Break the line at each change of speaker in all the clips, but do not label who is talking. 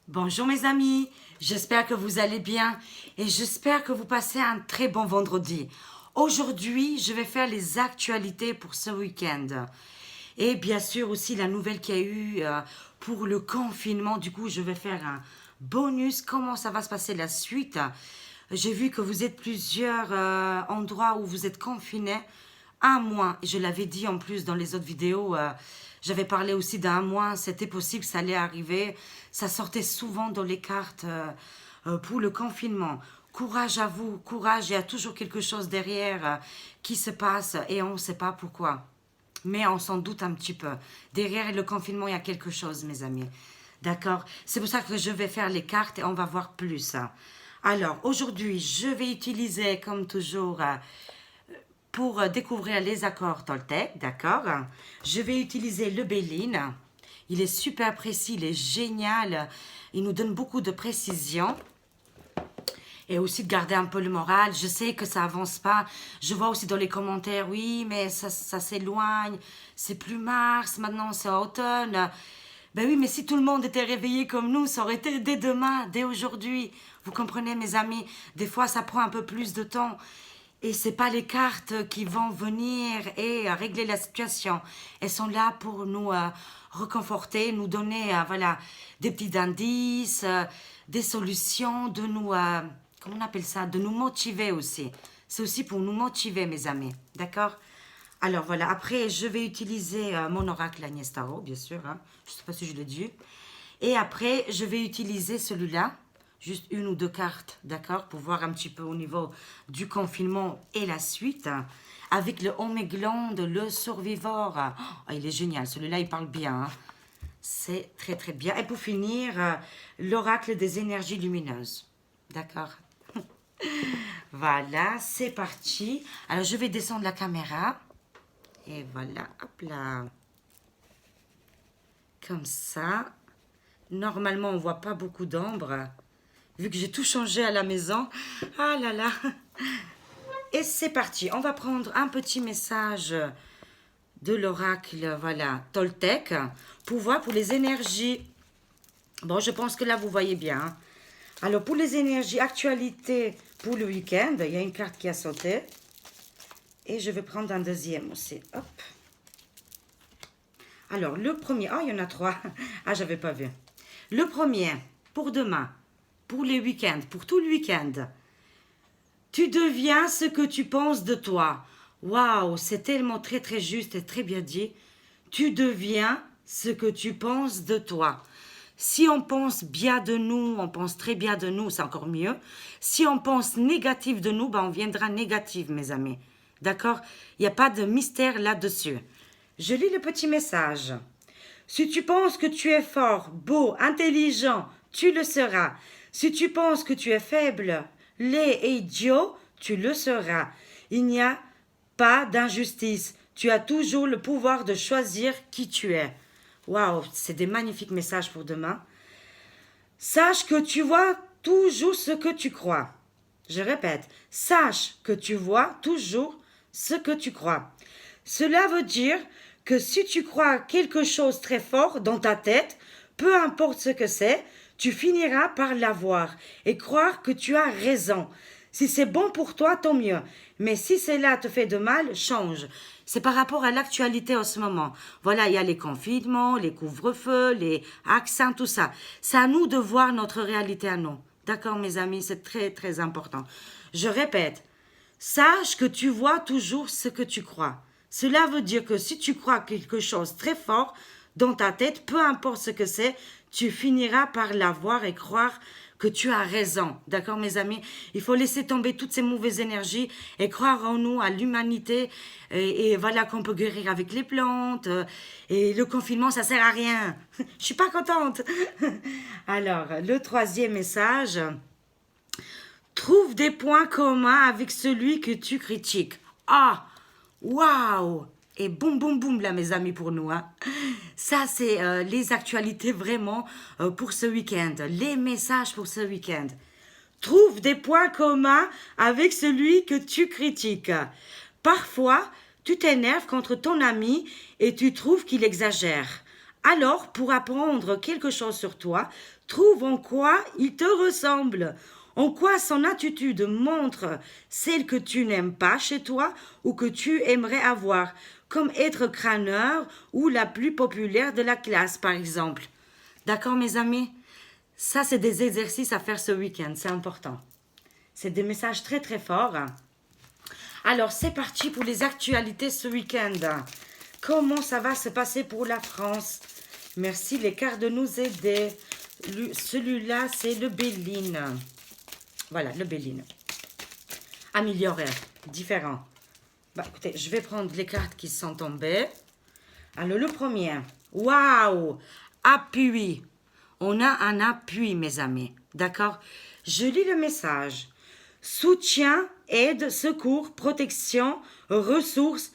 Bonjour mes amis, j'espère que vous allez bien et j'espère que vous passez un très bon vendredi. Aujourd'hui, je vais faire les actualités pour ce week-end. Et bien sûr aussi la nouvelle qu'il y a eu pour le confinement. Du coup, je vais faire un bonus, comment ça va se passer la suite. J'ai vu que vous êtes plusieurs endroits où vous êtes confinés. Un mois, je l'avais dit en plus dans les autres vidéos, j'avais parlé aussi d'un mois, c'était possible, ça allait arriver. Ça sortait souvent dans les cartes pour le confinement. Courage à vous, courage, il y a toujours quelque chose derrière qui se passe et on ne sait pas pourquoi. Mais on s'en doute un petit peu. Derrière le confinement, il y a quelque chose, mes amis. D'accord? C'est pour ça que je vais faire les cartes et on va voir plus. Alors, aujourd'hui, je vais utiliser, comme toujours, pour découvrir les accords Toltec, d'accord? Je vais utiliser le Béline. Il est super précis, il est génial. Il nous donne beaucoup de précision. Et aussi de garder un peu le moral. Je sais que ça avance pas. Je vois aussi dans les commentaires, oui, mais ça s'éloigne. C'est plus mars, maintenant c'est automne. Ben oui, mais si tout le monde était réveillé comme nous, ça aurait été dès demain, dès aujourd'hui. Vous comprenez, mes amis? Des fois, ça prend un peu plus de temps. Et c'est pas les cartes qui vont venir et régler la situation. Elles sont là pour nous reconforter, nous donner voilà, des petits indices, des solutions, de nous, comment on appelle ça, de nous motiver aussi. C'est aussi pour nous motiver, mes amis. D'accord? Alors voilà, après je vais utiliser mon oracle Agnès Tarot, bien sûr. Hein. Je ne sais pas si je l'ai dit. Et après, je vais utiliser celui-là. Juste une ou deux cartes, d'accord, pour voir un petit peu au niveau du confinement et la suite. Avec le Oméglande, le Survivor. Oh, il est génial, celui-là, il parle bien. Hein. C'est très, très bien. Et pour finir, l'oracle des énergies lumineuses. D'accord. Voilà, c'est parti. Alors, je vais descendre la caméra. Et voilà, hop là. Comme ça. Normalement, on ne voit pas beaucoup d'ombre. Vu que j'ai tout changé à la maison. Ah là là. Et c'est parti. On va prendre un petit message de l'oracle, voilà, Toltec, pour voir pour les énergies. Bon, je pense que là, vous voyez bien. Hein. Alors, pour les énergies, actualité pour le week-end, il y a une carte qui a sauté. Et je vais prendre un deuxième aussi. Hop. Alors, le premier. Oh, il y en a trois. Ah, j'avais pas vu. Le premier, pour demain. Pour les week-ends, pour tout le week-end. Tu deviens ce que tu penses de toi. Waouh, c'est tellement très très juste et très bien dit. Tu deviens ce que tu penses de toi. Si on pense bien de nous, on pense très bien de nous, c'est encore mieux. Si on pense négatif de nous, ben on viendra négatif, mes amis. D'accord? Il n'y a pas de mystère là-dessus. Je lis le petit message. Si tu penses que tu es fort, beau, intelligent, tu le seras. Si tu penses que tu es faible, laid et idiot, tu le seras. Il n'y a pas d'injustice. Tu as toujours le pouvoir de choisir qui tu es. Waouh, c'est des magnifiques messages pour demain. Sache que tu vois toujours ce que tu crois. Je répète, sache que tu vois toujours ce que tu crois. Cela veut dire que si tu crois quelque chose très fort dans ta tête, peu importe ce que c'est, tu finiras par l'avoir et croire que tu as raison. Si c'est bon pour toi, tant mieux. Mais si cela te fait de mal, change. C'est par rapport à l'actualité en ce moment. Voilà, il y a les confinements, les couvre-feux, les accents, tout ça. C'est à nous de voir notre réalité à nous. D'accord, mes amis, c'est très, très important. Je répète, sache que tu vois toujours ce que tu crois. Cela veut dire que si tu crois quelque chose très fort dans ta tête, peu importe ce que c'est, tu finiras par l'avoir et croire que tu as raison. D'accord, mes amis? Il faut laisser tomber toutes ces mauvaises énergies et croire en nous, à l'humanité. Et voilà qu'on peut guérir avec les plantes. Et le confinement, ça sert à rien. Je suis pas contente. Alors, le troisième message. Trouve des points communs avec celui que tu critiques. Ah! Waouh! Et boum, boum, boum, là, mes amis, pour nous. Hein. Ça, c'est les actualités vraiment pour ce week-end. Les messages pour ce week-end. Trouve des points communs avec celui que tu critiques. Parfois, tu t'énerves contre ton ami et tu trouves qu'il exagère. Alors, pour apprendre quelque chose sur toi, Trouve en quoi il te ressemble. En quoi son attitude montre celle que tu n'aimes pas chez toi ou que tu aimerais avoir, comme être crâneur ou la plus populaire de la classe, par exemple. D'accord, mes amis? Ça, c'est des exercices à faire ce week-end, c'est important. C'est des messages très très forts. Alors, c'est parti pour les actualités ce week-end. Comment ça va se passer pour la France? Merci les cartes de nous aider. Celui-là, c'est le Béline. Voilà, le Béline. Amélioré, différent. Bah, écoutez, je vais prendre les cartes qui sont tombées. Alors, le premier. Waouh! Appui. On a un appui, mes amis. D'accord? Je lis le message. Soutien, aide, secours, protection, ressources,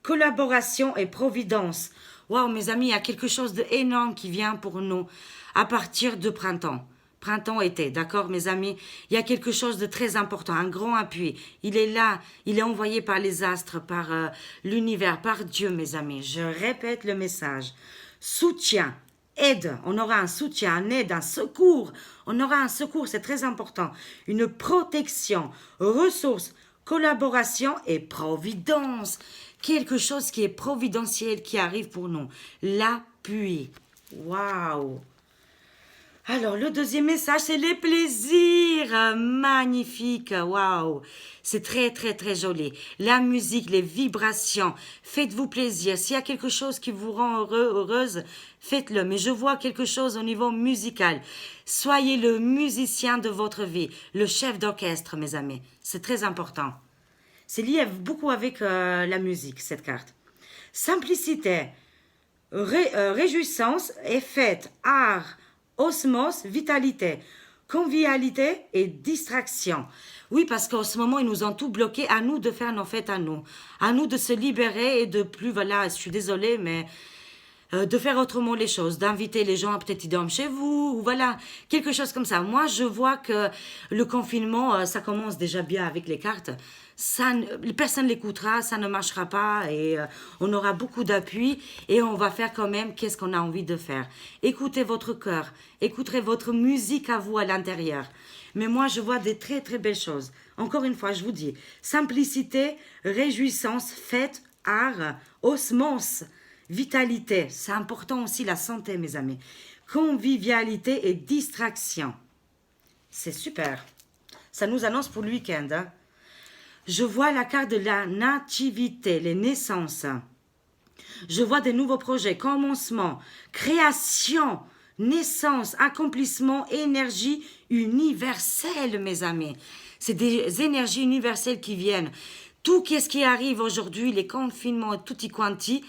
collaboration et providence. Waouh, mes amis, il y a quelque chose d'énorme qui vient pour nous à partir de printemps. Printemps-été, d'accord, mes amis? Il y a quelque chose de très important, un grand appui. Il est là, il est envoyé par les astres, par l'univers, par Dieu, mes amis. Je répète le message. Soutien, aide, on aura un soutien, un aide, un secours. On aura un secours, c'est très important. Une protection, ressources, collaboration et providence. Quelque chose qui est providentiel qui arrive pour nous. L'appui. Waouh! Alors, le deuxième message, c'est les plaisirs. Magnifique. Waouh. C'est très, très, très joli. La musique, les vibrations. Faites-vous plaisir. S'il y a quelque chose qui vous rend heureuse, faites-le. Mais je vois quelque chose au niveau musical. Soyez le musicien de votre vie. Le chef d'orchestre, mes amis. C'est très important. C'est lié beaucoup avec la musique, cette carte. Simplicité, réjouissance et fête, art, osmose, vitalité, convivialité et distraction. Oui, parce qu'en ce moment, ils nous ont tout bloqué. À nous de faire nos fêtes à nous. À nous de se libérer et de plus, voilà, je suis désolée, mais de faire autrement les choses, d'inviter les gens, peut-être ils dorment chez vous, ou voilà, quelque chose comme ça. Moi, je vois que le confinement, ça commence déjà bien avec les cartes. Ça, personne ne l'écoutera, ça ne marchera pas et on aura beaucoup d'appui et on va faire quand même qu'est-ce qu'on a envie de faire. Écoutez votre cœur, écoutez votre musique à vous à l'intérieur. Mais moi, je vois des très très belles choses. Encore une fois, je vous dis, simplicité, réjouissance, fête, art, osmose, vitalité. C'est important aussi la santé, mes amis. Convivialité et distraction. C'est super. Ça nous annonce pour le week-end, hein. Je vois la carte de la nativité, les naissances. Je vois des nouveaux projets, commencement, création, naissance, accomplissement, énergie universelle, mes amis. C'est des énergies universelles qui viennent. Tout ce qui arrive aujourd'hui, les confinements, tutti quanti,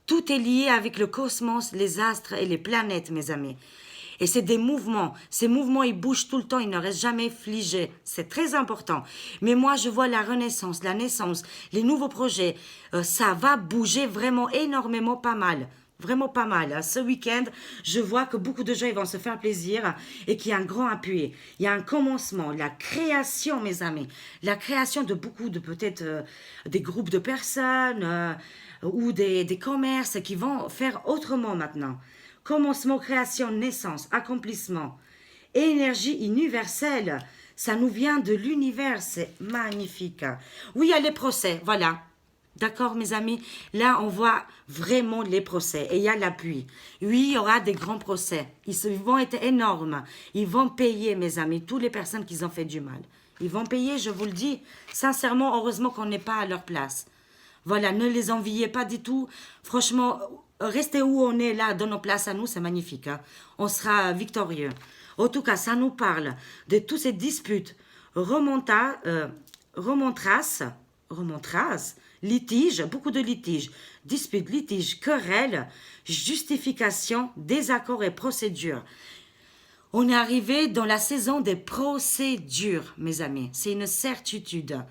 tout est lié avec le cosmos, les astres et les planètes, mes amis. Et c'est des mouvements. Ces mouvements, ils bougent tout le temps, ils ne restent jamais figés. C'est très important. Mais moi, je vois la renaissance, la naissance, les nouveaux projets. Ça va bouger vraiment énormément pas mal. Vraiment pas mal. Ce week-end, je vois que beaucoup de gens ils vont se faire plaisir et qu'il y a un grand appui. Il y a un commencement, la création, mes amis. La création de beaucoup de peut-être des groupes de personnes ou des commerces qui vont faire autrement maintenant. Commencement, création, naissance, accomplissement, énergie universelle. Ça nous vient de l'univers, c'est magnifique. Oui, il y a les procès, voilà. D'accord, mes amis? Là, on voit vraiment les procès et il y a l'appui. Oui, il y aura des grands procès. Ils vont être énormes. Ils vont payer, mes amis, toutes les personnes qui ont fait du mal. Ils vont payer, je vous le dis. Sincèrement, heureusement qu'on n'est pas à leur place. Voilà, ne les enviez pas du tout. Franchement, restez où on est là, dans nos places à nous, c'est magnifique. Hein. On sera victorieux. En tout cas, ça nous parle de toutes ces disputes, remontras, litiges, beaucoup de litiges, disputes, litiges, querelles, justifications, désaccords et procédures. On est arrivé dans la saison des procédures, mes amis. C'est une certitude.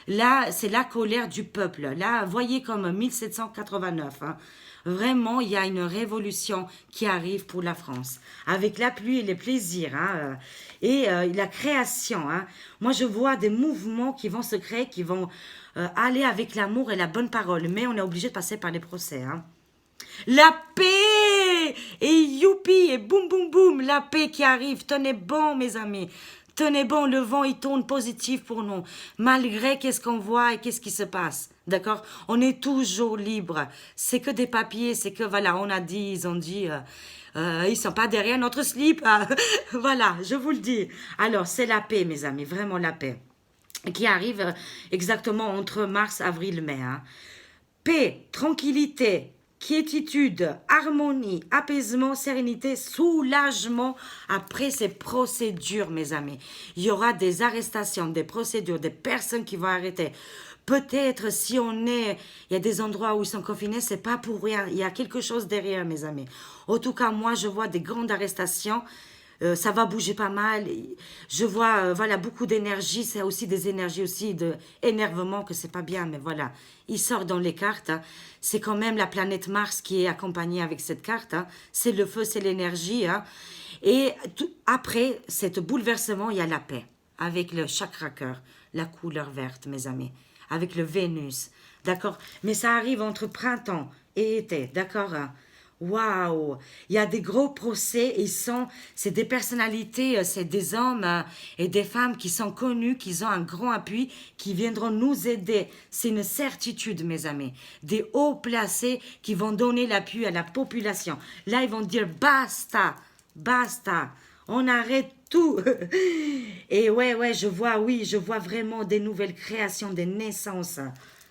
Là, c'est la colère du peuple. Là, voyez comme 1789. Hein. Vraiment, il y a une révolution qui arrive pour la France. Avec la pluie et les plaisirs. Hein, et la création. Hein. Moi, je vois des mouvements qui vont se créer, qui vont aller avec l'amour et la bonne parole. Mais on est obligé de passer par les procès. Hein. La paix! et youpi, et boum, boum, boum, la paix qui arrive. Tenez bon, mes amis. Tenez bon, le vent, il tourne positif pour nous. Malgré qu'est-ce qu'on voit et qu'est-ce qui se passe. D'accord? On est toujours libre. C'est que des papiers, c'est que, voilà, on a dit, ils ont dit... ils sont pas derrière notre slip. Voilà, je vous le dis. Alors, c'est la paix, mes amis, vraiment la paix. Qui arrive exactement entre mars, avril, mai. Hein. Paix, tranquillité, quiétude, harmonie, apaisement, sérénité, soulagement. Après ces procédures, mes amis, il y aura des arrestations, des procédures, des personnes qui vont arrêter. Peut-être si on est, il y a des endroits où ils sont confinés, c'est pas pour rien. Il y a quelque chose derrière, mes amis. En tout cas, moi, je vois des grandes arrestations. Ça va bouger pas mal. Je vois, voilà, beaucoup d'énergie. C'est aussi des énergies aussi de énervement que c'est pas bien, mais voilà. Il sort dans les cartes. Hein. C'est quand même la planète Mars qui est accompagnée avec cette carte. Hein. C'est le feu, c'est l'énergie. Hein. Et après cet bouleversement, il y a la paix avec le chakra cœur, la couleur verte, mes amis, avec le Vénus. D'accord? Mais ça arrive entre printemps et été. D'accord? Hein. Waouh! Il y a des gros procès, c'est des personnalités, c'est des hommes et des femmes qui sont connus, qui ont un grand appui, qui viendront nous aider. C'est une certitude, mes amis. Des hauts placés qui vont donner l'appui à la population. Là, ils vont dire basta, basta, on arrête tout. Et ouais, je vois vraiment des nouvelles créations, des naissances.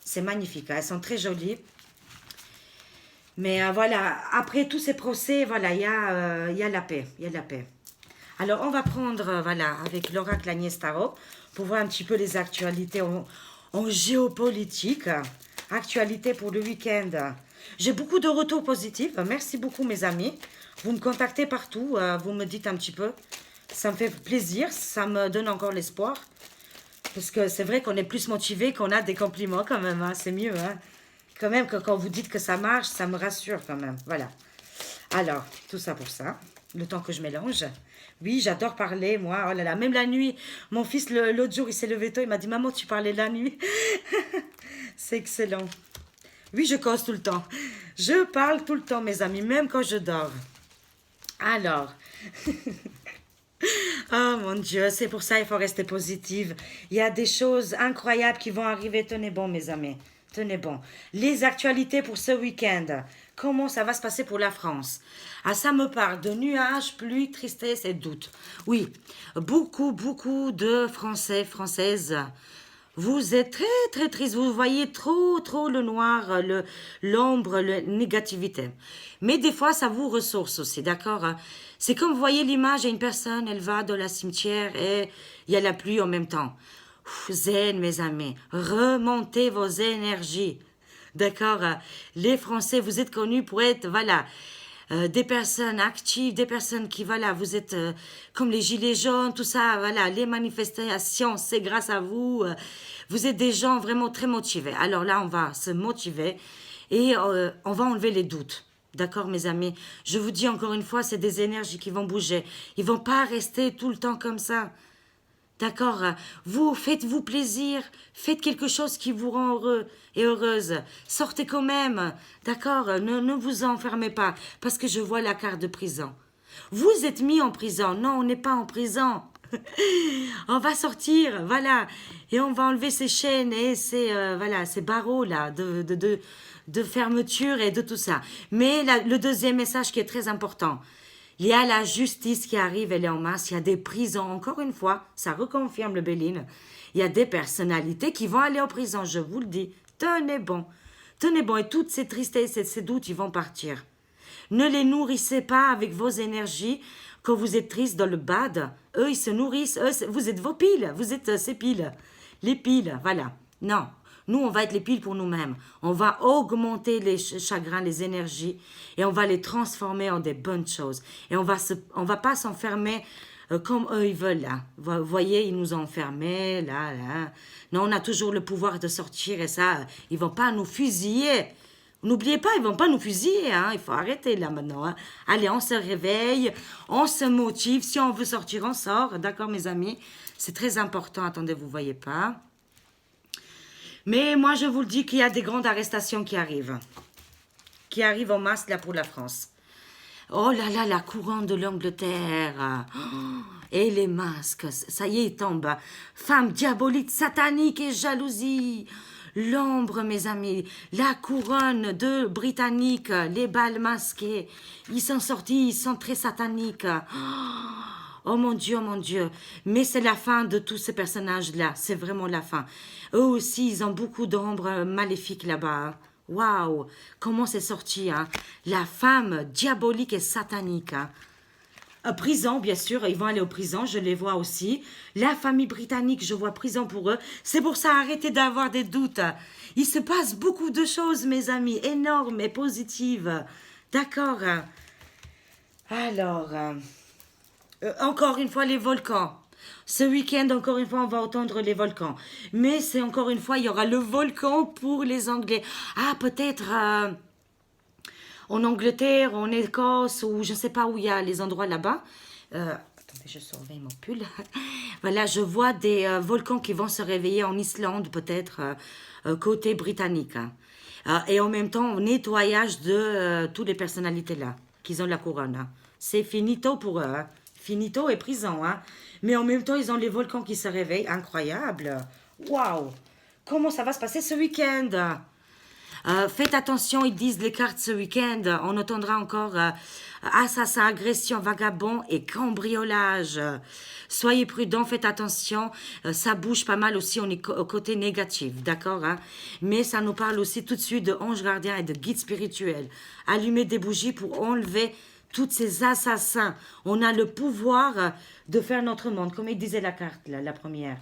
C'est magnifique, hein. Elles sont très jolies. Mais voilà, après tous ces procès, voilà, il y a la paix, il y a la paix. Alors, on va prendre, voilà, avec l'oracle Agnès Tarot, pour voir un petit peu les actualités en géopolitique. Actualité pour le week-end. J'ai beaucoup de retours positifs. Merci beaucoup, mes amis. Vous me contactez partout, vous me dites un petit peu. Ça me fait plaisir, ça me donne encore l'espoir. Parce que c'est vrai qu'on est plus motivé qu'on a des compliments quand même, hein, c'est mieux, hein. Quand même, quand vous dites que ça marche, ça me rassure quand même. Voilà. Alors, tout ça pour ça. Le temps que je mélange. Oui, j'adore parler, moi. Oh là là, même la nuit. Mon fils, l'autre jour, il s'est levé tôt. Il m'a dit, maman, tu parlais la nuit. C'est excellent. Oui, je cause tout le temps. Je parle tout le temps, mes amis, même quand je dors. Alors... Oh mon Dieu, c'est pour ça qu'il faut rester positive. Il y a des choses incroyables qui vont arriver. Tenez bon, mes amis. Tenez bon. Les actualités pour ce week-end. Comment ça va se passer pour la France? Ah, ça me parle de nuages, pluie, tristesse et doute. Oui, beaucoup de Français, Françaises. Vous êtes très triste. Vous voyez trop le noir, l'ombre, la négativité. Mais des fois, ça vous ressource aussi, d'accord? C'est comme vous voyez l'image, il y a une personne, elle va dans la cimetière et il y a la pluie en même temps. Zen, mes amis, remontez vos énergies. D'accord? Les Français, vous êtes connus pour être, voilà, des personnes actives, des personnes qui, voilà, vous êtes comme les gilets jaunes, tout ça, voilà, les manifestations, c'est grâce à vous. Vous êtes des gens vraiment très motivés. Alors là, on va se motiver et on va enlever les doutes. D'accord, mes amis? Je vous dis encore une fois, c'est des énergies qui vont bouger. Ils vont pas rester tout le temps comme ça. D'accord? Vous, faites-vous plaisir. Faites quelque chose qui vous rend heureux et heureuse. Sortez quand même. D'accord? Ne vous enfermez pas. Parce que je vois la carte de prison. Vous êtes mis en prison. Non, on n'est pas en prison. On va sortir, voilà. Et on va enlever ces chaînes et ces barreaux-là de fermeture et de tout ça. Mais le deuxième message qui est très important, il y a la justice qui arrive, elle est en masse. Il y a des prisons, encore une fois, ça reconfirme le Béline. Il y a des personnalités qui vont aller en prison, je vous le dis. Tenez bon. Tenez bon. Et toutes ces tristesses et ces doutes, ils vont partir. Ne les nourrissez pas avec vos énergies. Quand vous êtes triste dans le bad, eux, ils se nourrissent. Eux, vous êtes vos piles. Vous êtes ces piles. Les piles, voilà. Non. Nous, on va être les piles pour nous-mêmes. On va augmenter les chagrins, les énergies, et on va les transformer en des bonnes choses. Et on va pas s'enfermer comme eux, ils veulent, là. Vous voyez, ils nous ont enfermés, là. Non, on a toujours le pouvoir de sortir, et ça, ils vont pas nous fusiller. N'oubliez pas, ils vont pas nous fusiller, hein. Il faut arrêter, là, maintenant, hein. Allez, on se réveille, on se motive. Si on veut sortir, on sort. D'accord, mes amis? C'est très important. Attendez, vous voyez pas. Mais moi, je vous le dis qu'il y a des grandes arrestations qui arrivent. Qui arrivent en masse, là, pour la France. Oh là là, la couronne de l'Angleterre. Oh, et les masques, ça y est, ils tombent. Femme diabolique, satanique et jalousie. L'ombre, mes amis, la couronne de Britanniques, les balles masquées. Ils sont sortis, ils sont très sataniques. Oh mon Dieu, oh mon Dieu. Mais c'est la fin de tous ces personnages-là. C'est vraiment la fin. Eux aussi, ils ont beaucoup d'ombres maléfiques là-bas. Waouh, comment c'est sorti, hein? La femme diabolique et satanique, hein? Prison, bien sûr, ils vont aller aux prisons, je les vois aussi. La famille britannique, je vois prison pour eux. C'est pour ça, arrêtez d'avoir des doutes. Il se passe beaucoup de choses, mes amis, énormes et positives. D'accord? Alors, encore une fois, les volcans. Ce week-end, encore une fois, on va entendre les volcans. Mais c'est encore une fois, il y aura le volcan pour les Anglais. Ah, peut-être en Angleterre, en Écosse, ou je ne sais pas où il y a les endroits là-bas. Attendez, je surveille mon pull. Voilà, je vois des volcans qui vont se réveiller en Islande, peut-être, côté britannique, hein. Et en même temps, nettoyage de toutes les personnalités là, qui ont la couronne, hein. C'est finito pour eux, hein. Finito et prison, hein. Mais en même temps, ils ont les volcans qui se réveillent. Incroyable. Waouh. Comment ça va se passer ce week-end? Faites attention, ils disent les cartes ce week-end. On entendra encore assassin, agression, vagabond et cambriolage. Soyez prudents, faites attention. Ça bouge pas mal aussi, on est au côté négatif, d'accord, hein? Mais ça nous parle aussi tout de suite de anges gardiens et de guides spirituels. Allumez des bougies pour enlever tous ces assassins. On a le pouvoir de faire notre monde, comme il disait la carte, là, la première.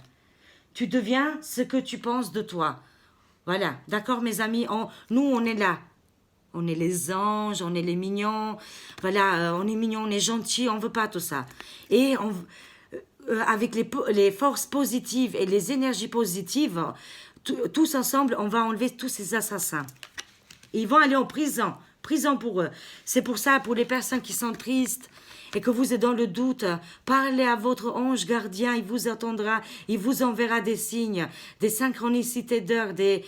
Tu deviens ce que tu penses de toi. Voilà, d'accord mes amis, nous on est là. On est les anges, on est les mignons. Voilà, on est mignons, on est gentils, on veut pas tout ça. Et avec les forces positives et les énergies positives, tous ensemble, on va enlever tous ces assassins. Ils vont aller en prison. Prison pour eux. C'est pour ça, pour les personnes qui sont tristes et que vous êtes dans le doute, parlez à votre ange gardien, il vous attendra, il vous enverra des signes, des synchronicités d'heures, des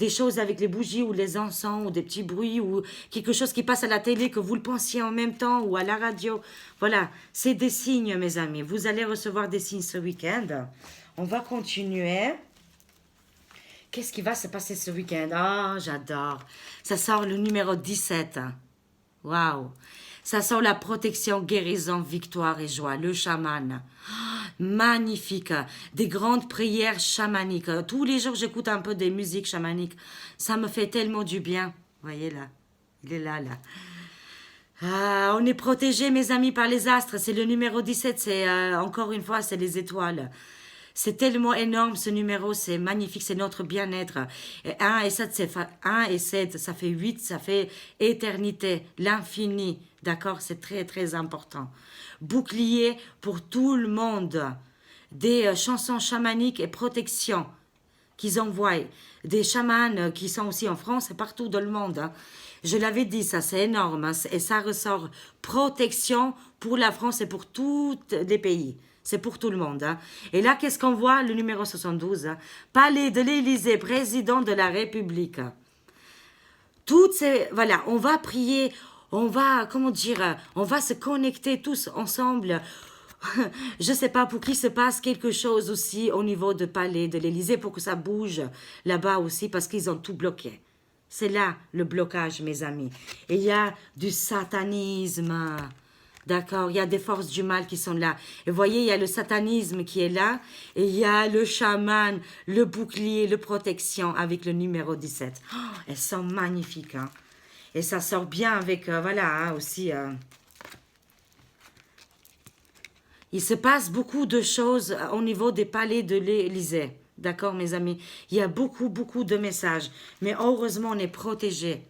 choses avec les bougies ou les encens ou des petits bruits ou quelque chose qui passe à la télé que vous le pensiez en même temps ou à la radio. Voilà, c'est des signes, mes amis. Vous allez recevoir des signes ce week-end. On va continuer. Qu'est-ce qui va se passer ce week-end? Ah, j'adore. Ça sort le numéro 17. Waouh. Ça sort la protection, guérison, victoire et joie. Le chaman. Ah, magnifique. Des grandes prières chamaniques. Tous les jours, j'écoute un peu des musiques chamaniques. Ça me fait tellement du bien. Voyez là. Il est là, là. Ah, on est protégé, mes amis, par les astres. C'est le numéro 17. C'est, encore une fois, c'est les étoiles. C'est tellement énorme ce numéro, c'est magnifique, c'est notre bien-être. 1 et 7, 1 et 7, ça fait 8, ça fait éternité, l'infini. D'accord, c'est très très important. Bouclier pour tout le monde. Des chansons chamaniques et protection qu'ils envoient. Des chamans qui sont aussi en France et partout dans le monde, hein. Je l'avais dit, ça c'est énorme, hein, et ça ressort protection pour la France et pour tous les pays. C'est pour tout le monde, hein. Et là, qu'est-ce qu'on voit? Le numéro 72, hein. Palais de l'Élysée, président de la République. Toutes ces... Voilà, on va prier, on va, comment dire, on va se connecter tous ensemble. Je sais pas, pour qu'il se passe quelque chose aussi au niveau de Palais de l'Élysée, pour que ça bouge là-bas aussi, parce qu'ils ont tout bloqué. C'est là le blocage, mes amis. Et il y a du satanisme. D'accord, il y a des forces du mal qui sont là. Et vous voyez, il y a le satanisme qui est là. Et il y a le chaman, le bouclier, le protection avec le numéro 17. Oh, elles sont magnifiques, hein. Et ça sort bien avec, voilà, hein, aussi. Il se passe beaucoup de choses au niveau des palais de l'Élysée. D'accord, mes amis? Il y a beaucoup, beaucoup de messages. Mais heureusement, on est protégés.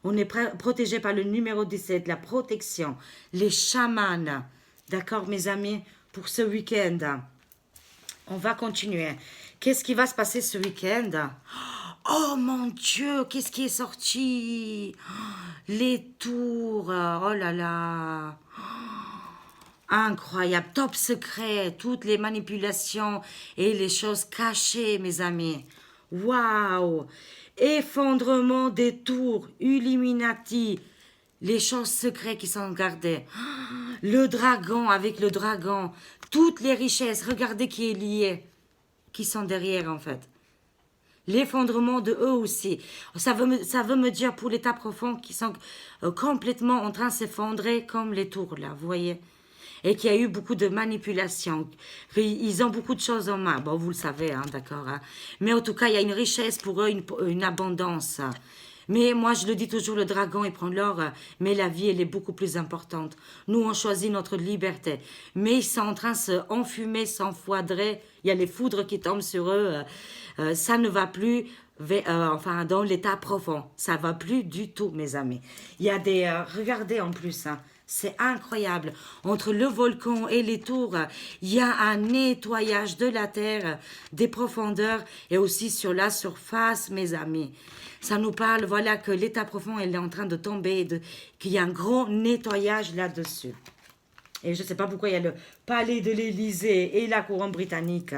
On est protégé par le numéro 17, la protection, les chamans. D'accord, mes amis, pour ce week-end. On va continuer. Qu'est-ce qui va se passer ce week-end? Oh mon Dieu, qu'est-ce qui est sorti? Les tours, oh là là. Incroyable, top secret, toutes les manipulations et les choses cachées, mes amis. Waouh! Effondrement des tours, Illuminati, les choses secrètes qui sont gardées. Le dragon avec le dragon, toutes les richesses, regardez qui est lié, qui sont derrière en fait. L'effondrement de eux aussi. Ça veut me dire pour l'état profond qui sont complètement en train de s'effondrer comme les tours là, vous voyez. Et qu'il y a eu beaucoup de manipulations. Ils ont beaucoup de choses en main. Bon, vous le savez, hein, d'accord. Hein. Mais en tout cas, il y a une richesse pour eux, une abondance. Mais moi, je le dis toujours, le dragon, il prend l'or, mais la vie, elle est beaucoup plus importante. Nous, on choisit notre liberté. Mais ils sont en train de s'enfumer, s'enfoidrer. Il y a les foudres qui tombent sur eux. Ça ne va plus enfin, dans l'état profond. Ça va plus du tout, mes amis. Il y a des... regardez en plus, hein, c'est incroyable. Entre le volcan et les tours, il y a un nettoyage de la terre, des profondeurs et aussi sur la surface, mes amis. Ça nous parle, voilà, que l'état profond, elle est en train de tomber, qu'il y a un grand nettoyage là-dessus. Et je ne sais pas pourquoi il y a le palais de l'Élysée et la couronne britannique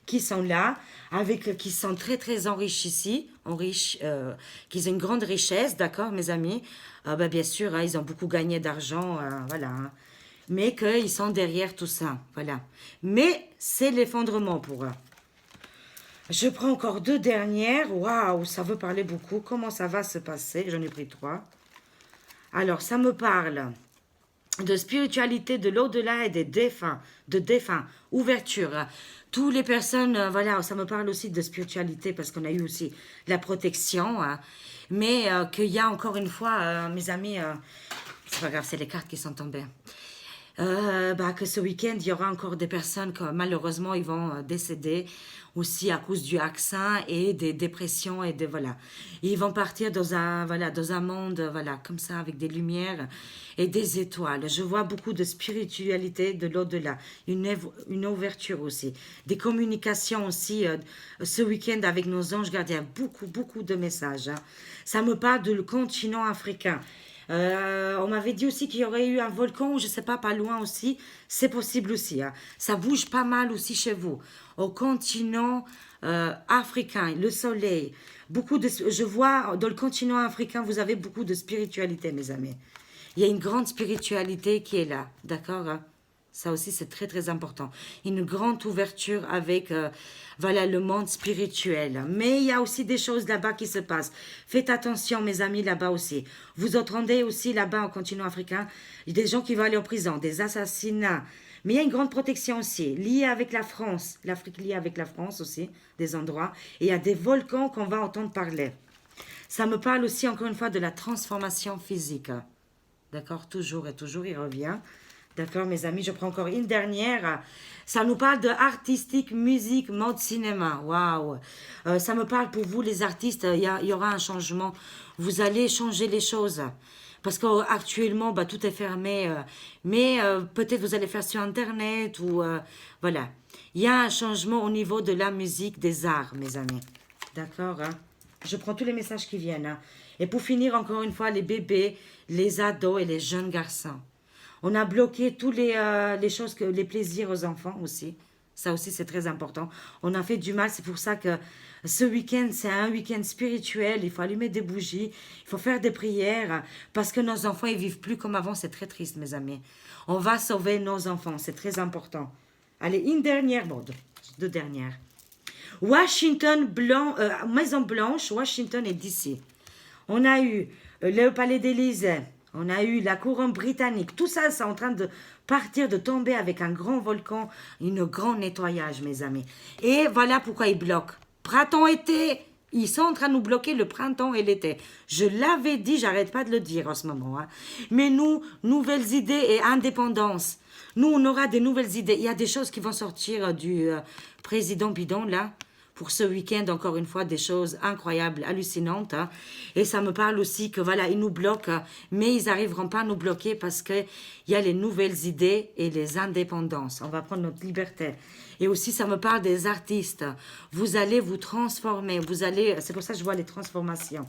qui sont là, qui sont très très enrichis, qui ont une grande richesse, d'accord, mes amis. Bien sûr, hein, ils ont beaucoup gagné d'argent, voilà. Hein. Mais qu'ils sont derrière tout ça, voilà. Mais c'est l'effondrement pour eux. Je prends encore 2 dernières. Waouh, ça veut parler beaucoup. Comment ça va se passer? J'en ai pris 3. Alors, ça me parle de spiritualité, de l'au-delà et des défunts, ouverture. Toutes les personnes, voilà, ça me parle aussi de spiritualité parce qu'on a eu aussi la protection. Hein, mais qu'il y a encore une fois, mes amis, c'est pas grave, c'est les cartes qui sont tombées. Que ce week-end, il y aura encore des personnes que malheureusement, ils vont décéder aussi à cause du vaccin et des dépressions et voilà. Ils vont partir dans un monde, voilà, comme ça, avec des lumières et des étoiles. Je vois beaucoup de spiritualité de l'au-delà, une ouverture aussi, des communications aussi ce week-end avec nos anges gardiens, beaucoup de messages. Hein. Ça me parle du continent africain. On m'avait dit aussi qu'il y aurait eu un volcan, je ne sais pas loin aussi. C'est possible aussi. Hein. Ça bouge pas mal aussi chez vous. Au continent africain, le soleil. Je vois dans le continent africain, vous avez beaucoup de spiritualité, mes amis. Il y a une grande spiritualité qui est là. D'accord, hein? Ça aussi, c'est très, très important. Une grande ouverture avec le monde spirituel. Mais il y a aussi des choses là-bas qui se passent. Faites attention, mes amis, là-bas aussi. Vous entendez aussi là-bas au continent africain, il y a des gens qui vont aller en prison, des assassinats. Mais il y a une grande protection aussi, liée avec la France. L'Afrique liée avec la France aussi, des endroits. Et il y a des volcans qu'on va entendre parler. Ça me parle aussi, encore une fois, de la transformation physique. D'accord? Toujours et toujours, il revient. D'accord, mes amis, je prends encore une dernière. Ça nous parle de artistique, musique, mode, cinéma. Waouh! Ça me parle pour vous, les artistes, il y aura un changement. Vous allez changer les choses. Parce qu'actuellement, tout est fermé. Mais peut-être vous allez faire sur Internet ou... voilà. Il y a un changement au niveau de la musique, des arts, mes amis. D'accord, hein? Je prends tous les messages qui viennent. Hein. Et pour finir, encore une fois, les bébés, les ados et les jeunes garçons. On a bloqué tous les choses, les plaisirs aux enfants aussi. Ça aussi, c'est très important. On a fait du mal. C'est pour ça que ce week-end, c'est un week-end spirituel. Il faut allumer des bougies. Il faut faire des prières. Parce que nos enfants, ils vivent plus comme avant. C'est très triste, mes amis. On va sauver nos enfants. C'est très important. Allez, une dernière. Bon, 2 dernières. Washington, Maison Blanche, Washington et DC. On a eu le Palais d'Élysée. On a eu la couronne britannique. Tout ça, c'est en train de partir, de tomber avec un grand volcan, un grand nettoyage, mes amis. Et voilà pourquoi ils bloquent. Printemps-été, ils sont en train de nous bloquer le printemps et l'été. Je l'avais dit, j'arrête pas de le dire en ce moment. Hein. Mais nous, nouvelles idées et indépendance. Nous, on aura des nouvelles idées. Il y a des choses qui vont sortir du président Bidon, là. Pour ce week-end, encore une fois, des choses incroyables, hallucinantes. Hein. Et ça me parle aussi que, voilà, ils nous bloquent, mais ils n'arriveront pas à nous bloquer parce qu'il y a les nouvelles idées et les indépendances. On va prendre notre liberté. Et aussi, ça me parle des artistes. Vous allez vous transformer. C'est pour ça que je vois les transformations.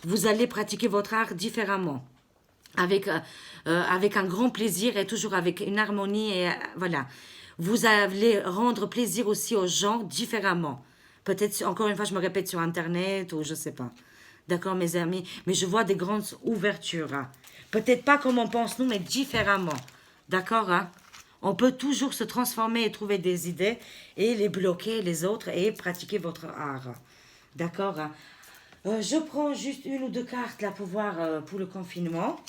Vous allez pratiquer votre art différemment. Avec un grand plaisir et toujours avec une harmonie. Et voilà. Vous allez rendre plaisir aussi aux gens différemment. Peut-être, encore une fois, je me répète sur Internet ou je ne sais pas. D'accord, mes amis? Mais je vois des grandes ouvertures. Hein. Peut-être pas comme on pense nous, mais différemment. D'accord, hein? On peut toujours se transformer et trouver des idées et les bloquer les autres et pratiquer votre art. D'accord, hein? Je prends juste une ou deux cartes là pour voir pour le confinement.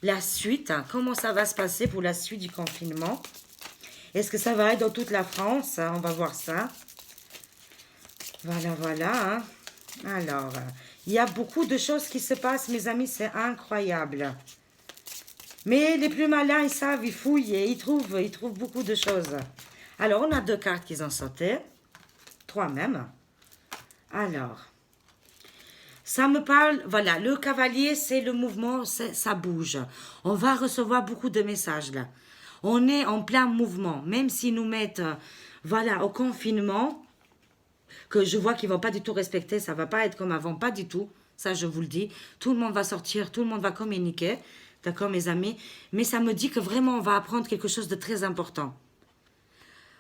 La suite, hein, comment ça va se passer pour la suite du confinement? Est-ce que ça va être dans toute la France? Hein? On va voir ça. Voilà, voilà. Hein. Alors, il y a beaucoup de choses qui se passent, mes amis, c'est incroyable. Mais les plus malins, ils savent, ils fouillent et ils trouvent beaucoup de choses. Alors, on a deux cartes qui ont sauté. Trois même. Alors, ça me parle, voilà, le cavalier, c'est le mouvement, ça bouge. On va recevoir beaucoup de messages là. On est en plein mouvement, même s'ils nous mettent, voilà, au confinement, que je vois qu'ils ne vont pas du tout respecter, ça ne va pas être comme avant, pas du tout, ça je vous le dis. Tout le monde va sortir, tout le monde va communiquer, d'accord mes amis, mais ça me dit que vraiment on va apprendre quelque chose de très important.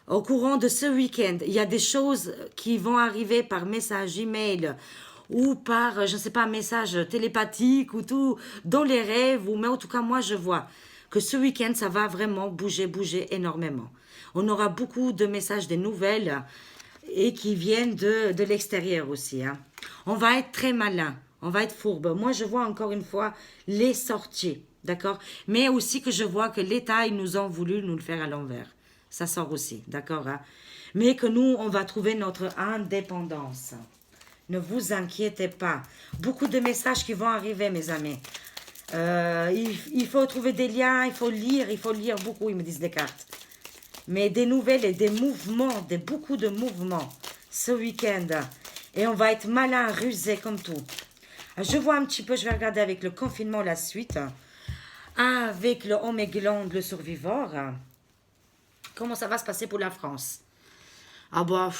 Au courant de ce week-end, il y a des choses qui vont arriver par message, email, ou par, je ne sais pas, message télépathique ou tout, dans les rêves, mais en tout cas, moi, je vois que ce week-end, ça va vraiment bouger énormément. On aura beaucoup de messages, des nouvelles, et qui viennent de l'extérieur aussi. Hein. On va être très malin, on va être fourbe. Moi, je vois encore une fois les sorties, d'accord? Mais aussi que je vois que l'État, ils nous ont voulu nous le faire à l'envers. Ça sort aussi, d'accord? Hein? Mais que nous, on va trouver notre indépendance. Ne vous inquiétez pas. Beaucoup de messages qui vont arriver, mes amis. Il faut trouver des liens, il faut lire beaucoup, ils me disent les cartes. Mais des nouvelles et des mouvements, beaucoup de mouvements ce week-end. Et on va être malin, rusé comme tout. Je vois un petit peu, je vais regarder avec le confinement la suite. Avec le Oméglande, le survivor. Comment ça va se passer pour la France? Ah bah,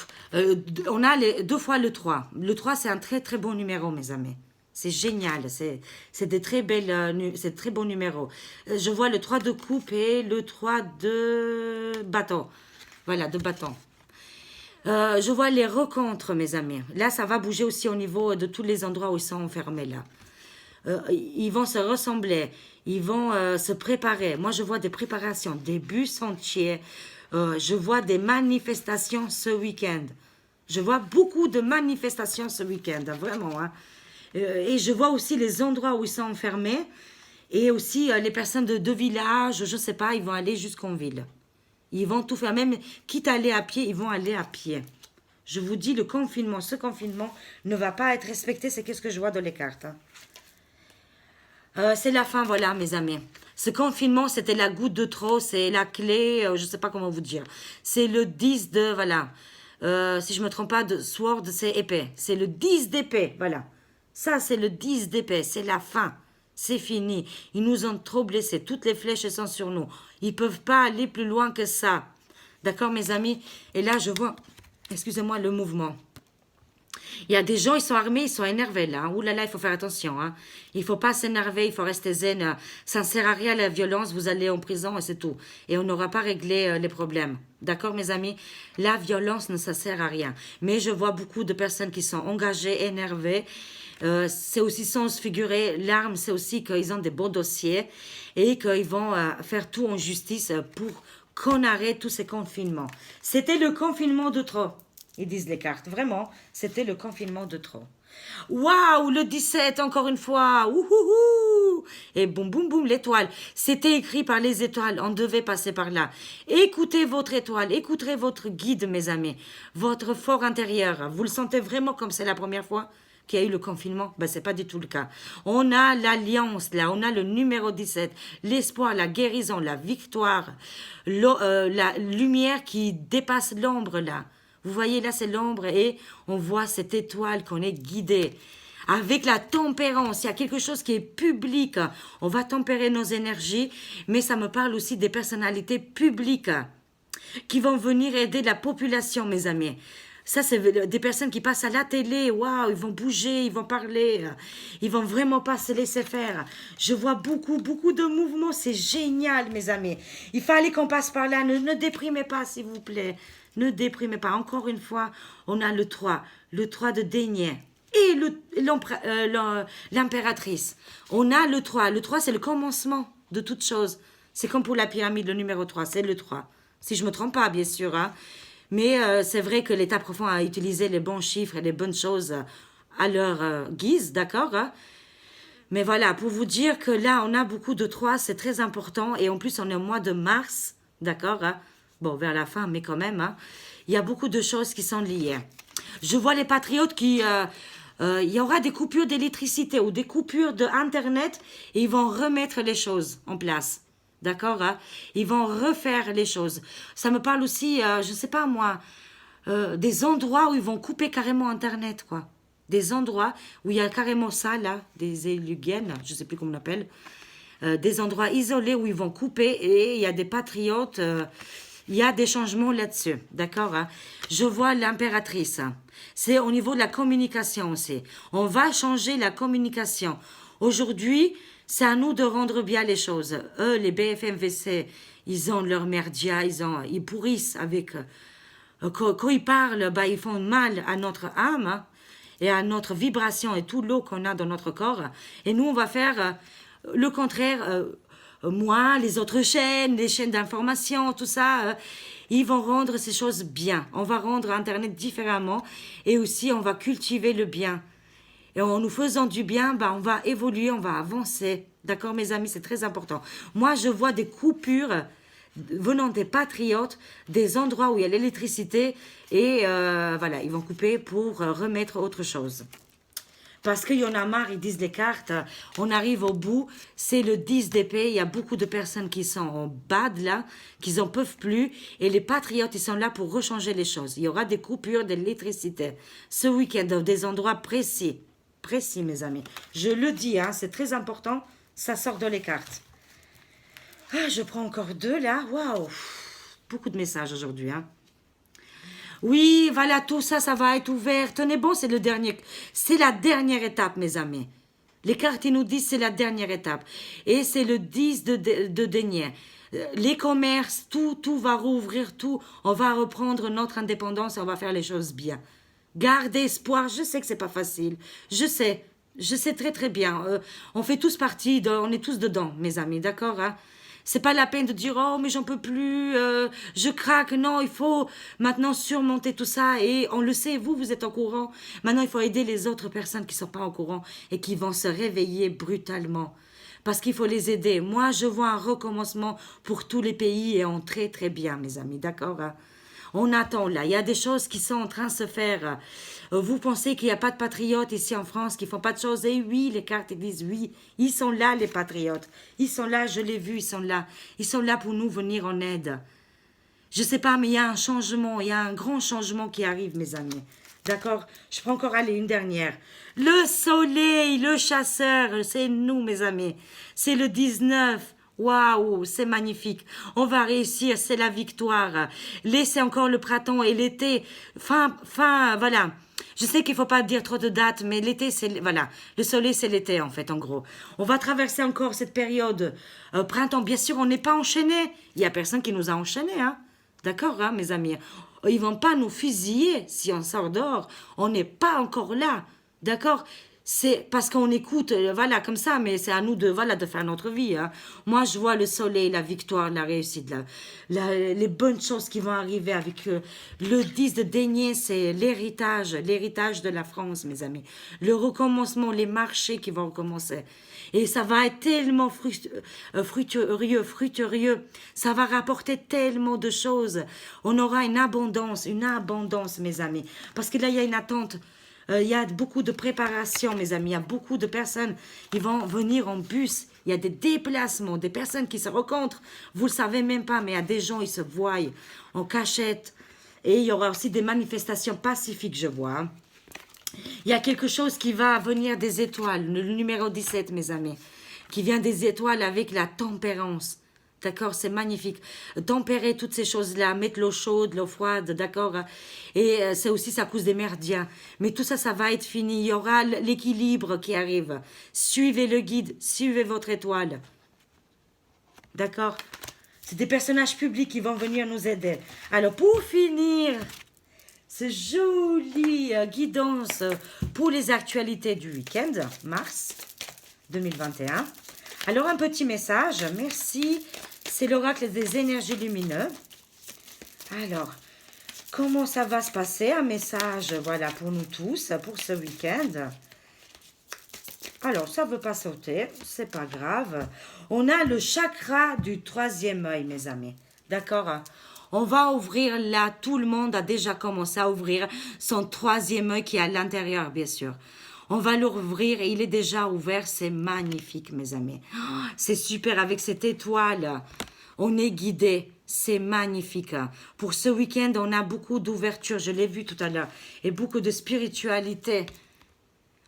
on a deux fois le 3. Le 3, c'est un très très bon numéro, mes amis. C'est génial, c'est des très belles, c'est très bons numéros. Je vois le 3 de coupe et le 3 de bâton. Voilà, de bâton. Je vois les rencontres, mes amis. Là, ça va bouger aussi au niveau de tous les endroits où ils sont enfermés, là. Ils vont se ressembler, ils vont se préparer. Moi, je vois des préparations, des bus entiers. Je vois des manifestations ce week-end. Je vois beaucoup de manifestations ce week-end, vraiment. Hein. Et je vois aussi les endroits où ils sont enfermés. Et aussi les personnes de village, je ne sais pas, ils vont aller jusqu'en ville. Ils vont tout faire. Même quitte à aller à pied, ils vont aller à pied. Je vous dis, le confinement, ce confinement ne va pas être respecté. C'est qu'est-ce que je vois dans les cartes. Hein. C'est la fin, voilà, mes amis. Ce confinement, c'était la goutte de trop, c'est la clé, je ne sais pas comment vous dire. C'est le 10 de, voilà. Si je ne me trompe pas, de sword, c'est épée. C'est le 10 d'épée, voilà. Ça, c'est le 10 d'épée, c'est la fin. C'est fini. Ils nous ont trop blessés. Toutes les flèches sont sur nous. Ils ne peuvent pas aller plus loin que ça. D'accord, mes amis? Et là, je vois, excusez-moi, le mouvement. Il y a des gens, ils sont armés, ils sont énervés là. Ouh là là, il faut faire attention. Hein. Il ne faut pas s'énerver, il faut rester zen. Ça ne sert à rien la violence, vous allez en prison et c'est tout. Et on n'aura pas réglé les problèmes. D'accord, mes amis? La violence ne ça sert à rien. Mais je vois beaucoup de personnes qui sont engagées, énervées. C'est aussi sans se figurer. L'arme, c'est aussi qu'ils ont des beaux dossiers et qu'ils vont faire tout en justice pour qu'on arrête tous ces confinements. C'était le confinement de trop. Ils disent les cartes. Vraiment, c'était le confinement de trop. Waouh, le 17, encore une fois. Ouhouhou. Et boum, boum, boum, l'étoile. C'était écrit par les étoiles. On devait passer par là. Écoutez votre étoile. Écoutez votre guide, mes amis. Votre fort intérieur. Vous le sentez vraiment comme c'est la première fois qu'il y a eu le confinement? Ben, c'est pas du tout le cas. On a l'alliance, là. On a le numéro 17. L'espoir, la guérison, la victoire. La lumière qui dépasse l'ombre, là. Vous voyez, là, c'est l'ombre et on voit cette étoile qu'on est guidé. Avec la tempérance, il y a quelque chose qui est public. On va tempérer nos énergies, mais ça me parle aussi des personnalités publiques qui vont venir aider la population, mes amis. Ça, c'est des personnes qui passent à la télé. Waouh, ils vont bouger, ils vont parler. Ils vont vraiment pas se laisser faire. Je vois beaucoup de mouvements. C'est génial, mes amis. Il fallait qu'on passe par là. Ne déprimez pas, s'il vous plaît. Ne déprimez pas. Encore une fois, on a le 3. Le 3 de denier. et l'impératrice. On a le 3. Le 3, c'est le commencement de toute chose. C'est comme pour la pyramide, le numéro 3, c'est le 3. Si je ne me trompe pas, bien sûr. Hein. Mais c'est vrai que l'état profond a utilisé les bons chiffres et les bonnes choses à leur guise, d'accord hein. Mais voilà, pour vous dire que là, on a beaucoup de 3, c'est très important. Et en plus, on est au mois de mars, d'accord hein. Bon, vers la fin, mais quand même. Hein. Il y a beaucoup de choses qui sont liées. Je vois les patriotes qui... il y aura des coupures d'électricité ou des coupures d'Internet et ils vont remettre les choses en place. D'accord hein? Ils vont refaire les choses. Ça me parle aussi, je ne sais pas moi, des endroits où ils vont couper carrément Internet, quoi. Des endroits où il y a carrément ça, là, des élugiennes, je ne sais plus comment on appelle, des endroits isolés où ils vont couper et il y a des patriotes... il y a des changements là-dessus, d'accord hein? Je vois l'impératrice. Hein. C'est au niveau de la communication aussi. On va changer la communication. Aujourd'hui, c'est à nous de rendre bien les choses. Eux, les BFMVC, ils ont leur merdia, ils pourrissent avec... quand ils parlent, bah, ils font mal à notre âme hein, et à notre vibration et tout l'eau qu'on a dans notre corps. Et nous, on va faire le contraire... moi, les autres chaînes, les chaînes d'information, tout ça, ils vont rendre ces choses bien. On va rendre Internet différemment et aussi on va cultiver le bien. Et en nous faisant du bien, bah, on va évoluer, on va avancer. D'accord, mes amis, c'est très important. Moi, je vois des coupures venant des patriotes, des endroits où il y a l'électricité et voilà, ils vont couper pour remettre autre chose. Parce qu'il y en a marre, ils disent les cartes, on arrive au bout, c'est le 10 d'épée, il y a beaucoup de personnes qui sont en bad là, qui n'en peuvent plus, et les patriotes, ils sont là pour rechanger les choses. Il y aura des coupures d'électricité ce week-end dans des endroits précis, précis mes amis. Je le dis, hein, c'est très important, ça sort dans les cartes. Ah, je prends encore 2 là, waouh, beaucoup de messages aujourd'hui, hein. Oui, voilà, tout ça, ça va être ouvert. Tenez bon, c'est la dernière étape, mes amis. Les cartes, ils nous disent c'est la dernière étape. Et c'est le 10 de denier. Les commerces, tout va rouvrir, tout. On va reprendre notre indépendance et on va faire les choses bien. Gardez espoir. Je sais que c'est pas facile. Je sais très très bien. On fait tous partie, on est tous dedans, mes amis, d'accord hein? C'est pas la peine de dire oh mais j'en peux plus, je craque. Non, il faut maintenant surmonter tout ça et on le sait, vous êtes au courant. Maintenant il faut aider les autres personnes qui sont pas au courant et qui vont se réveiller brutalement parce qu'il faut les aider. Moi je vois un recommencement pour tous les pays et on très très bien mes amis, d'accord hein? On attend là, il y a des choses qui sont en train de se faire. Vous pensez qu'il n'y a pas de patriotes ici en France qui font pas de choses? Et oui, les cartes disent oui, ils sont là les patriotes. Ils sont là, je l'ai vu, ils sont là. Ils sont là pour nous venir en aide. Je sais pas, mais il y a un changement, il y a un grand changement qui arrive mes amis. D'accord? Je prends encore, allez, une dernière. Le soleil, le chasseur, c'est nous mes amis. C'est le 19. Waouh, c'est magnifique. On va réussir, c'est la victoire. Laissez encore le printemps et l'été. Voilà. Je sais qu'il faut pas dire trop de dates, mais l'été, c'est, voilà. Le soleil, c'est l'été, en fait, en gros. On va traverser encore cette période. Printemps, bien sûr, on n'est pas enchaîné. Il y a personne qui nous a enchaînés, hein. D'accord, hein, mes amis. Ils vont pas nous fusiller si on sort dehors. On n'est pas encore là. D'accord? C'est parce qu'on écoute, voilà, comme ça, mais c'est à nous de, voilà, de faire notre vie. Hein. Moi, je vois le soleil, la victoire, la réussite, les bonnes choses qui vont arriver avec le 10 de denier, c'est l'héritage de la France, mes amis. Le recommencement, les marchés qui vont recommencer. Et ça va être tellement fructueux. Ça va rapporter tellement de choses. On aura une abondance, mes amis. Parce que là, il y a une attente. Il y a beaucoup de préparation, mes amis. Il y a beaucoup de personnes qui vont venir en bus. Il y a des déplacements, des personnes qui se rencontrent. Vous ne le savez même pas, mais il y a des gens, ils se voient en cachette. Et il y aura aussi des manifestations pacifiques, je vois. Il y a quelque chose qui va venir des étoiles. Le numéro 17, mes amis. Qui vient des étoiles avec la tempérance. D'accord, c'est magnifique. Tempérer toutes ces choses-là, mettre l'eau chaude, l'eau froide, d'accord. Et c'est aussi ça cause des merdiens. Mais tout ça, ça va être fini. Il y aura l'équilibre qui arrive. Suivez le guide, suivez votre étoile. D'accord. C'est des personnages publics qui vont venir nous aider. Alors, pour finir C'est joli guidance pour les actualités du week-end, mars 2021. Alors, un petit message. Merci. C'est l'oracle des énergies lumineuses. Alors, comment ça va se passer? Un message, voilà, pour nous tous, pour ce week-end. Alors, ça ne veut pas sauter, c'est pas grave. On a le chakra du 3e œil, mes amis. D'accord? On va ouvrir là, tout le monde a déjà commencé à ouvrir son 3e œil qui est à l'intérieur, bien sûr. On va l'ouvrir et il est déjà ouvert, c'est magnifique, mes amis. Oh, c'est super avec cette étoile. On est guidé, c'est magnifique. Pour ce week-end, on a beaucoup d'ouverture, je l'ai vu tout à l'heure, et beaucoup de spiritualité.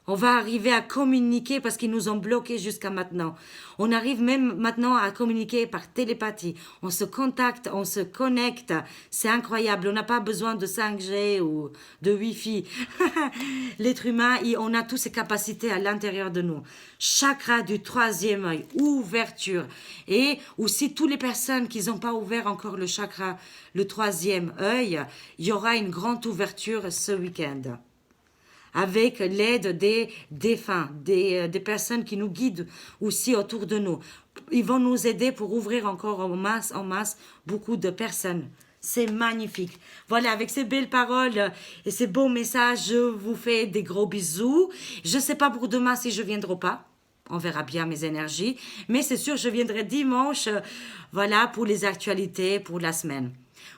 On va arriver à communiquer parce qu'ils nous ont bloqués jusqu'à maintenant. On arrive même maintenant à communiquer par télépathie. On se contacte, on se connecte. C'est incroyable. On n'a pas besoin de 5G ou de Wi-Fi. L'être humain, on a toutes ces capacités à l'intérieur de nous. Chakra du 3e œil, ouverture. Et aussi, toutes les personnes qui n'ont pas ouvert encore le chakra, le 3e œil, il y aura une grande ouverture ce week-end. Avec l'aide des défunts, des personnes qui nous guident aussi autour de nous. Ils vont nous aider pour ouvrir encore en masse, beaucoup de personnes. C'est magnifique. Voilà, avec ces belles paroles et ces beaux messages, je vous fais des gros bisous. Je ne sais pas pour demain si je viendrai ou pas. On verra bien mes énergies. Mais c'est sûr, je viendrai dimanche, voilà, pour les actualités, pour la semaine.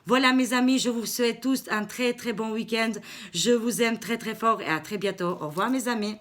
Voilà mes amis, je vous souhaite tous un très très bon week-end. Je vous aime très très fort et à très bientôt. Au revoir mes amis.